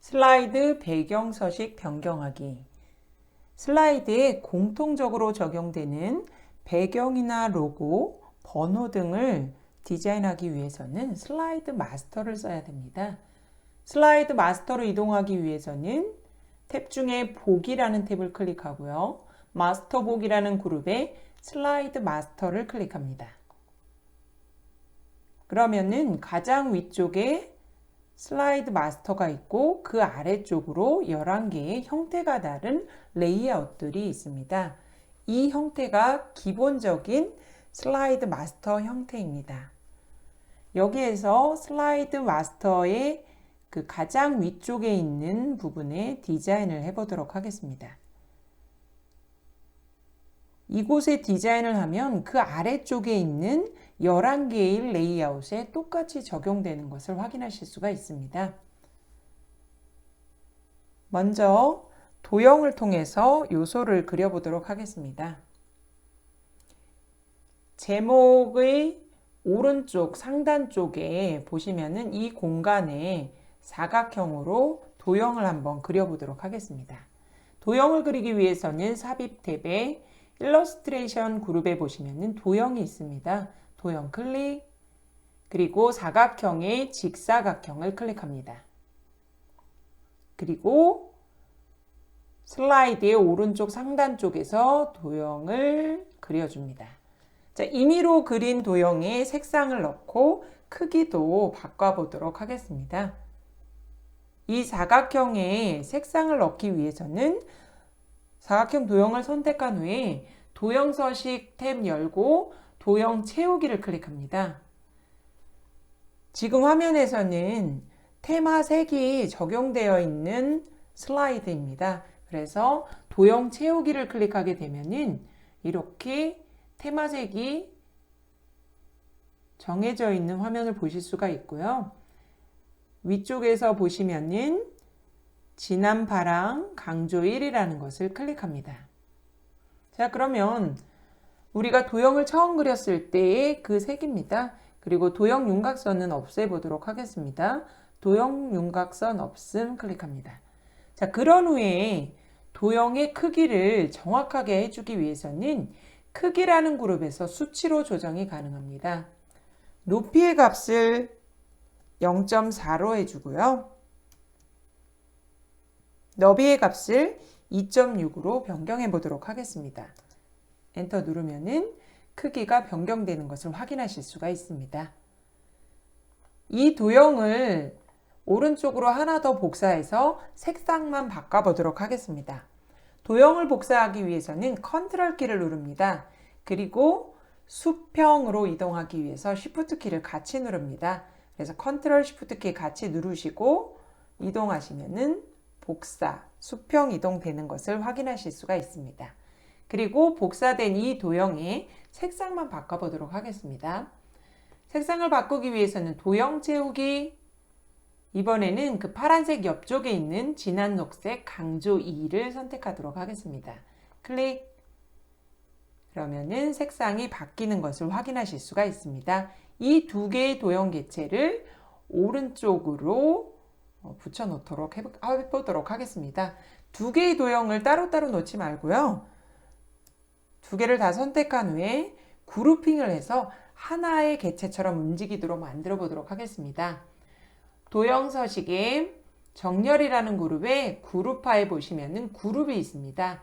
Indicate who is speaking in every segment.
Speaker 1: 슬라이드 배경 서식 변경하기. 슬라이드에 공통적으로 적용되는 배경이나 로고, 번호 등을 디자인하기 위해서는 슬라이드 마스터를 써야 됩니다. 슬라이드 마스터로 이동하기 위해서는 탭 중에 보기라는 탭을 클릭하고요. 마스터 보기라는 그룹에 슬라이드 마스터를 클릭합니다. 그러면은 가장 위쪽에 슬라이드 마스터가 있고 그 아래쪽으로 11개의 형태가 다른 레이아웃들이 있습니다. 이 형태가 기본적인 슬라이드 마스터 형태입니다. 여기에서 슬라이드 마스터의 그 가장 위쪽에 있는 부분에 디자인을 해보도록 하겠습니다. 이곳에 디자인을 하면 그 아래쪽에 있는 11개의 레이아웃에 똑같이 적용되는 것을 확인하실 수가 있습니다. 먼저 도형을 통해서 요소를 그려보도록 하겠습니다. 제목의 오른쪽 상단 쪽에 보시면은 이 공간에 사각형으로 도형을 한번 그려보도록 하겠습니다. 도형을 그리기 위해서는 삽입 탭에 일러스트레이션 그룹에 보시면은 도형이 있습니다. 도형 클릭, 그리고 사각형의 직사각형을 클릭합니다. 그리고 슬라이드의 오른쪽 상단 쪽에서 도형을 그려줍니다. 자, 임의로 그린 도형에 색상을 넣고 크기도 바꿔보도록 하겠습니다. 이 사각형에 색상을 넣기 위해서는 사각형 도형을 선택한 후에 도형 서식 탭 열고 도형 채우기를 클릭합니다. 지금 화면에서는 테마 색이 적용되어 있는 슬라이드입니다. 그래서 도형 채우기를 클릭하게 되면은 이렇게 테마색이 정해져 있는 화면을 보실 수가 있고요. 위쪽에서 보시면은 진한 파랑 강조 1이라는 것을 클릭합니다. 자, 그러면 우리가 도형을 처음 그렸을 때의 그 색입니다. 그리고 도형 윤곽선은 없애보도록 하겠습니다. 도형 윤곽선 없음 클릭합니다. 자, 그런 후에 도형의 크기를 정확하게 해주기 위해서는 크기라는 그룹에서 수치로 조정이 가능합니다. 높이의 값을 0.4로 해주고요. 너비의 값을 2.6으로 변경해 보도록 하겠습니다. 엔터 누르면은 크기가 변경되는 것을 확인하실 수가 있습니다. 이 도형을 오른쪽으로 하나 더 복사해서 색상만 바꿔보도록 하겠습니다. 도형을 복사하기 위해서는 컨트롤 키를 누릅니다. 그리고 수평으로 이동하기 위해서 쉬프트 키를 같이 누릅니다. 그래서 컨트롤 쉬프트 키 같이 누르시고 이동하시면은 복사, 수평 이동되는 것을 확인하실 수가 있습니다. 그리고 복사된 이 도형의 색상만 바꿔보도록 하겠습니다. 색상을 바꾸기 위해서는 도형 채우기, 이번에는 그 파란색 옆쪽에 있는 진한 녹색 강조 2를 선택하도록 하겠습니다. 클릭. 그러면은 색상이 바뀌는 것을 확인하실 수가 있습니다. 이 두 개의 도형 개체를 오른쪽으로 붙여 놓도록 해보도록 하겠습니다. 두 개의 도형을 따로따로 놓지 말고요. 두 개를 다 선택한 후에 그룹핑을 해서 하나의 개체처럼 움직이도록 만들어 보도록 하겠습니다. 도형 서식에 정렬이라는 그룹에 그룹화에 보시면은 그룹이 있습니다.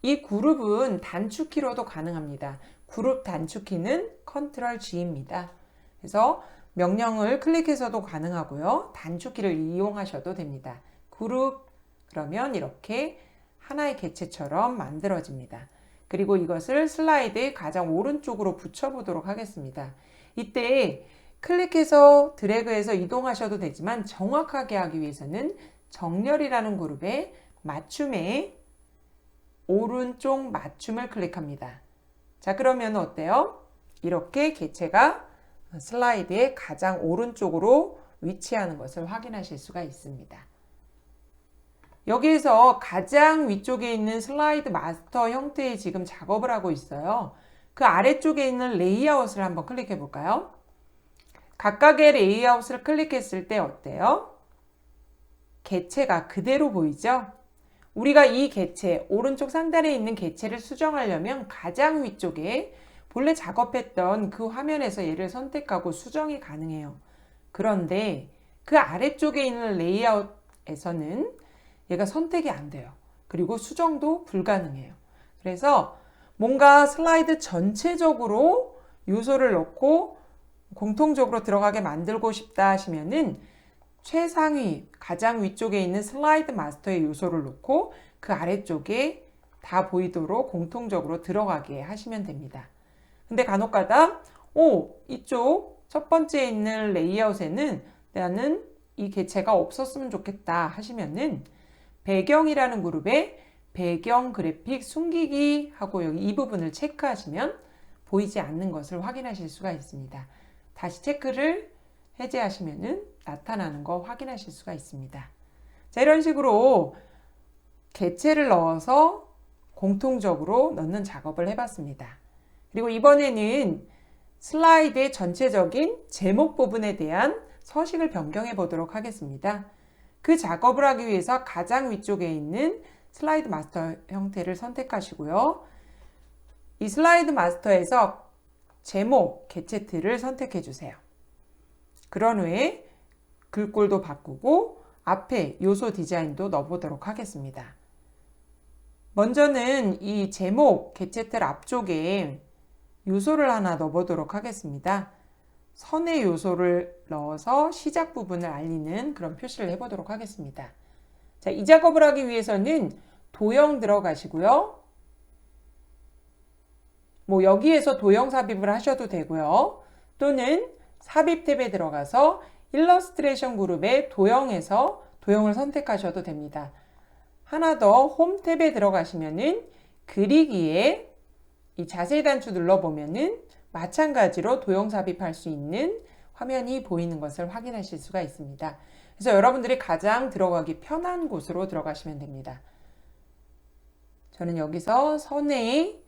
Speaker 1: 이 그룹은 단축키로도 가능합니다. 그룹 단축키는 컨트롤 G입니다. 그래서 명령을 클릭해서도 가능하고요. 단축키를 이용하셔도 됩니다. 그룹, 그러면 이렇게 하나의 개체처럼 만들어집니다. 그리고 이것을 슬라이드의 가장 오른쪽으로 붙여보도록 하겠습니다. 이때 클릭해서 드래그해서 이동하셔도 되지만 정확하게 하기 위해서는 정렬이라는 그룹에 맞춤에 오른쪽 맞춤을 클릭합니다. 자, 그러면 어때요? 이렇게 개체가 슬라이드의 가장 오른쪽으로 위치하는 것을 확인하실 수가 있습니다. 여기에서 가장 위쪽에 있는 슬라이드 마스터 형태의 지금 작업을 하고 있어요. 그 아래쪽에 있는 레이아웃을 한번 클릭해 볼까요? 각각의 레이아웃을 클릭했을 때 어때요? 개체가 그대로 보이죠? 우리가 이 개체, 오른쪽 상단에 있는 개체를 수정하려면 가장 위쪽에 본래 작업했던 그 화면에서 얘를 선택하고 수정이 가능해요. 그런데 그 아래쪽에 있는 레이아웃에서는 얘가 선택이 안 돼요. 그리고 수정도 불가능해요. 그래서 뭔가 슬라이드 전체적으로 요소를 넣고 공통적으로 들어가게 만들고 싶다 하시면은 최상위 가장 위쪽에 있는 슬라이드 마스터의 요소를 놓고 그 아래쪽에 다 보이도록 공통적으로 들어가게 하시면 됩니다. 근데 간혹가다 이쪽 첫 번째 있는 레이아웃에는 나는 이 개체가 없었으면 좋겠다 하시면은 배경이라는 그룹에 배경 그래픽 숨기기 하고 여기 이 부분을 체크하시면 보이지 않는 것을 확인하실 수가 있습니다. 다시 체크를 해제하시면은 나타나는 거 확인하실 수가 있습니다. 자, 이런 식으로 개체를 넣어서 공통적으로 넣는 작업을 해봤습니다. 그리고 이번에는 슬라이드의 전체적인 제목 부분에 대한 서식을 변경해 보도록 하겠습니다. 그 작업을 하기 위해서 가장 위쪽에 있는 슬라이드 마스터 형태를 선택하시고요. 이 슬라이드 마스터에서 제목 개체 틀을 선택해 주세요. 그런 후에 글꼴도 바꾸고 앞에 요소 디자인도 넣어보도록 하겠습니다. 먼저는 이 제목 개체 틀 앞쪽에 요소를 하나 넣어보도록 하겠습니다. 선의 요소를 넣어서 시작 부분을 알리는 그런 표시를 해보도록 하겠습니다. 자, 이 작업을 하기 위해서는 도형 들어가시고요. 여기에서 도형 삽입을 하셔도 되고요. 또는 삽입 탭에 들어가서 일러스트레이션 그룹의 도형에서 도형을 선택하셔도 됩니다. 하나 더 홈 탭에 들어가시면은 그리기에 이 자세히 단추 눌러보면은 마찬가지로 도형 삽입할 수 있는 화면이 보이는 것을 확인하실 수가 있습니다. 그래서 여러분들이 가장 들어가기 편한 곳으로 들어가시면 됩니다. 저는 여기서 선에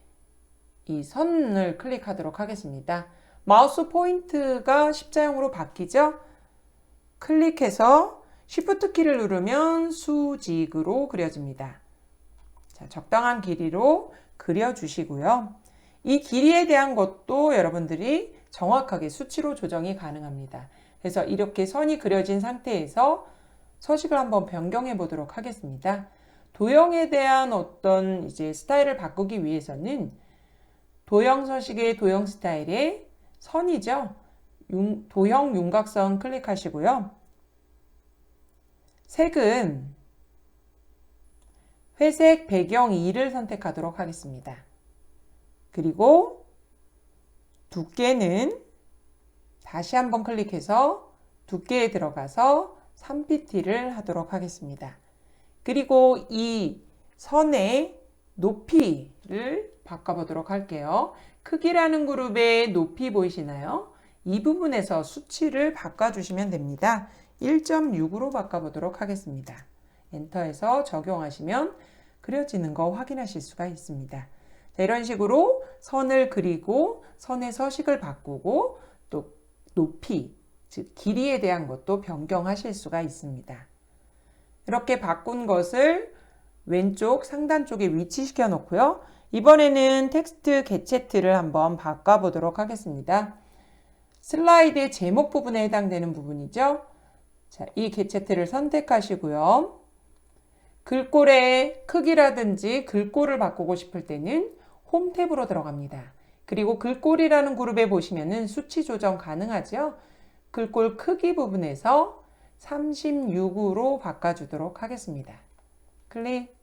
Speaker 1: 이 선을 클릭하도록 하겠습니다. 마우스 포인트가 십자형으로 바뀌죠? 클릭해서 Shift 키를 누르면 수직으로 그려집니다. 자, 적당한 길이로 그려주시고요. 이 길이에 대한 것도 여러분들이 정확하게 수치로 조정이 가능합니다. 그래서 이렇게 선이 그려진 상태에서 서식을 한번 변경해 보도록 하겠습니다. 도형에 대한 어떤 이제 스타일을 바꾸기 위해서는 도형 서식의 도형 스타일에 선이죠. 도형 윤곽선 클릭하시고요. 색은 회색 배경 2를 선택하도록 하겠습니다. 그리고 두께는 다시 한번 클릭해서 두께에 들어가서 3pt를 하도록 하겠습니다. 그리고 이 선의 높이를 바꿔보도록 할게요. 크기라는 그룹의 높이 보이시나요? 이 부분에서 수치를 바꿔주시면 됩니다. 1.6으로 바꿔보도록 하겠습니다. 엔터해서 적용하시면 그려지는 거 확인하실 수가 있습니다. 자, 이런 식으로 선을 그리고 선의 서식을 바꾸고 또 높이, 즉 길이에 대한 것도 변경하실 수가 있습니다. 이렇게 바꾼 것을 왼쪽 상단 쪽에 위치시켜 놓고요. 이번에는 텍스트 개체 틀을 한번 바꿔보도록 하겠습니다. 슬라이드의 제목 부분에 해당되는 부분이죠. 자, 이 개체 틀을 선택하시고요. 글꼴의 크기라든지 글꼴을 바꾸고 싶을 때는 홈 탭으로 들어갑니다. 그리고 글꼴이라는 그룹에 보시면은 수치 조정 가능하죠. 글꼴 크기 부분에서 36으로 바꿔주도록 하겠습니다. 클릭.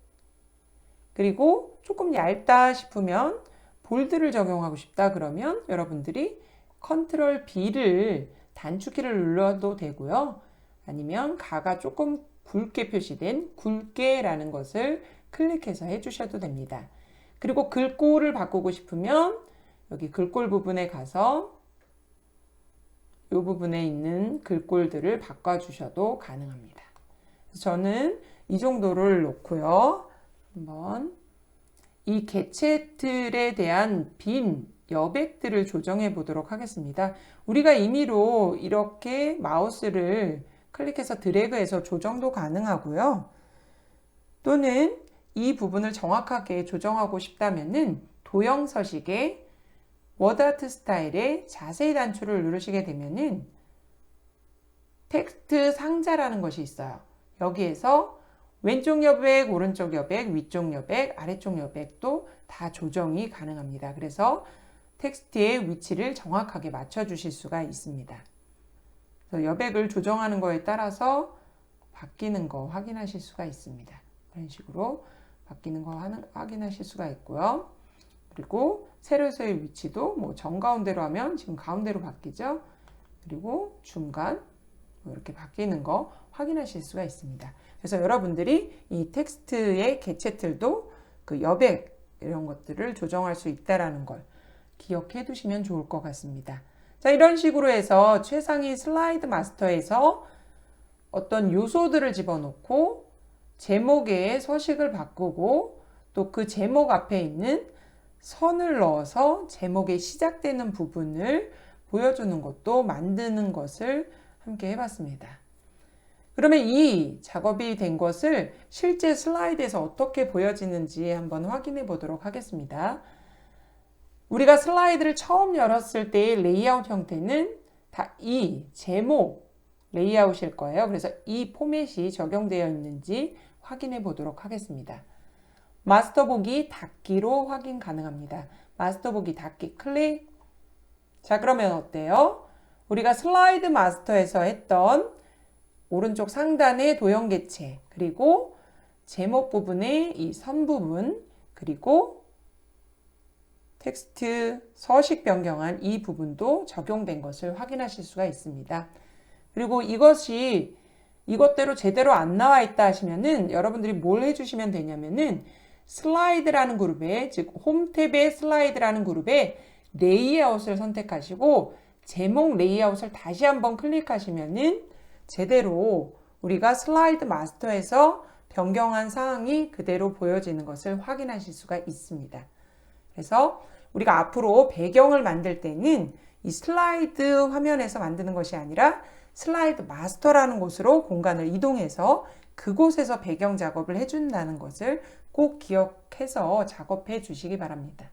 Speaker 1: 그리고 조금 얇다 싶으면 볼드를 적용하고 싶다 그러면 여러분들이 컨트롤 B를 단축키를 눌러도 되고요. 아니면 가가 조금 굵게 표시된 굵게라는 것을 클릭해서 해주셔도 됩니다. 그리고 글꼴을 바꾸고 싶으면 여기 글꼴 부분에 가서 이 부분에 있는 글꼴들을 바꿔주셔도 가능합니다. 저는 이 정도를 놓고요. 한번 이 개체 틀에 대한 빈 여백들을 조정해 보도록 하겠습니다. 우리가 임의로 이렇게 마우스를 클릭해서 드래그해서 조정도 가능하고요. 또는 이 부분을 정확하게 조정하고 싶다면은 도형 서식에 워드 아트 스타일의 자세히 단추를 누르시게 되면은 텍스트 상자라는 것이 있어요. 여기에서 왼쪽 여백, 오른쪽 여백, 위쪽 여백, 아래쪽 여백도 다 조정이 가능합니다. 그래서 텍스트의 위치를 정확하게 맞춰 주실 수가 있습니다. 그래서 여백을 조정하는 거에 따라서 바뀌는 거 확인하실 수가 있습니다. 이런 식으로 바뀌는 거 확인하실 수가 있고요. 그리고 세로에서의 위치도 뭐 정가운데로 하면 지금 가운데로 바뀌죠. 그리고 중간 이렇게 바뀌는 거 확인하실 수가 있습니다. 그래서 여러분들이 이 텍스트의 개체틀도 그 여백 이런 것들을 조정할 수 있다는 걸 기억해 두시면 좋을 것 같습니다. 자, 이런 식으로 해서 최상위 슬라이드 마스터에서 어떤 요소들을 집어넣고 제목의 서식을 바꾸고 또 그 제목 앞에 있는 선을 넣어서 제목의 시작되는 부분을 보여주는 것도 만드는 것을 함께 해봤습니다. 그러면 이 작업이 된 것을 실제 슬라이드에서 어떻게 보여지는지 한번 확인해 보도록 하겠습니다. 우리가 슬라이드를 처음 열었을 때의 레이아웃 형태는 다 이 제목 레이아웃일 거예요. 그래서 이 포맷이 적용되어 있는지 확인해 보도록 하겠습니다. 마스터 보기 닫기로 확인 가능합니다. 마스터 보기 닫기 클릭. 자, 그러면 어때요? 우리가 슬라이드 마스터에서 했던 오른쪽 상단의 도형 개체, 그리고 제목 부분의 이 선 부분, 그리고 텍스트 서식 변경한 이 부분도 적용된 것을 확인하실 수가 있습니다. 그리고 이것대로 제대로 안 나와 있다 하시면은 여러분들이 뭘 해주시면 되냐면은 슬라이드라는 그룹에, 즉 홈 탭의 슬라이드라는 그룹에 레이아웃을 선택하시고 제목 레이아웃을 다시 한번 클릭하시면은 제대로 우리가 슬라이드 마스터에서 변경한 사항이 그대로 보여지는 것을 확인하실 수가 있습니다. 그래서 우리가 앞으로 배경을 만들 때는 이 슬라이드 화면에서 만드는 것이 아니라 슬라이드 마스터라는 곳으로 공간을 이동해서 그곳에서 배경 작업을 해준다는 것을 꼭 기억해서 작업해 주시기 바랍니다.